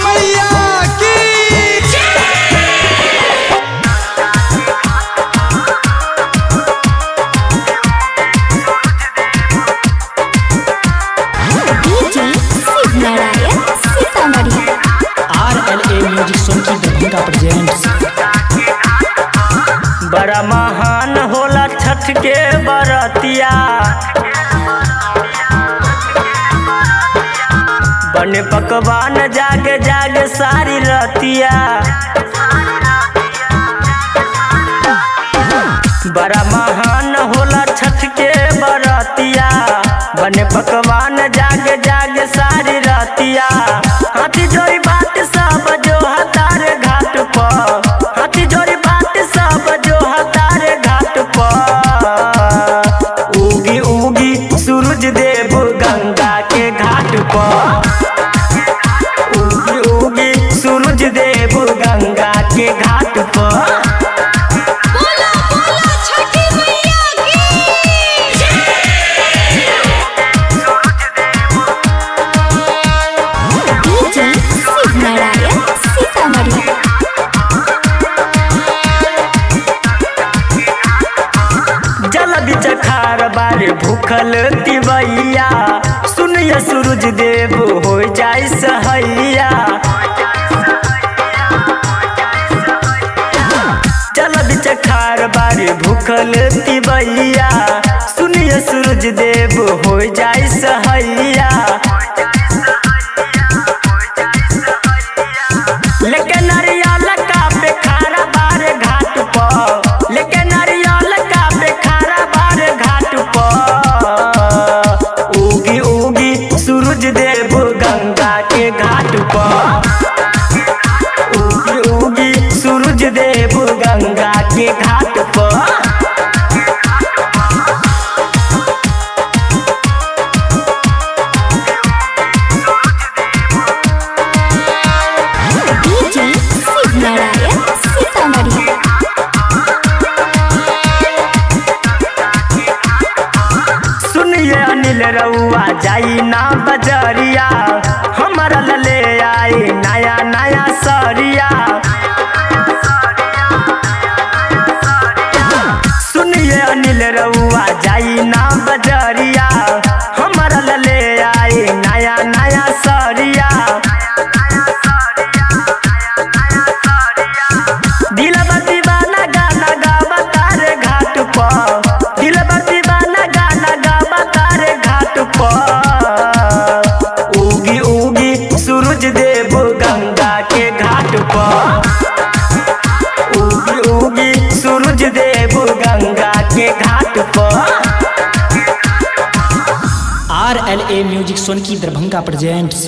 मैया की। RLA music Sonki Darbhanga presents. बड़ा महान होला छठ के बरतिया, बने पकवान जाग जाग सारी रतिया। बड़ा महान होला छठ के बरतिया, बने पकवान जाग जाग सारी रतिया। हाथी जोड़ी बात सब जो हतार घाट पर, हाथी जोड़ी बात सब जो हतार घाट पर। उगी उगी सूरज देव गंगा के घाट पर, उगी उगी सूरज देव गंगा के घाट पर। बारे भूखल तिवैया, सुनिए सूरज देव हो जाए सहैया। चल बिच खार बारे भूखल तिवैया, सुनिए सूरज देव हो जाए सहैया। लेके नारियल का पे खारा बारे घाट पर, लेके नारियल का पे खारा बारे घाट पर। उगी उगी सूरज देव गंगा के घाट पर, उगी उगी सूरज देव गंगा के घाट पर। अनिल रउआ जाई ना बजरिया, हमारा लले आई नया नया सरिया। सुनिए अनिल रउआ जाई ना बजरिया, हमारा लले आई नया नया सरिया। दिलवा दीवाना गाना गावा तारे घाट पर, दिलवा दीवाना गाना गावा तारे घाट पर। उगी उगी सूरज देव गंगा के घाट पर, उगी उगी सूरज देव गंगा के घाट पर। RLA music Sonki Darbhanga presents.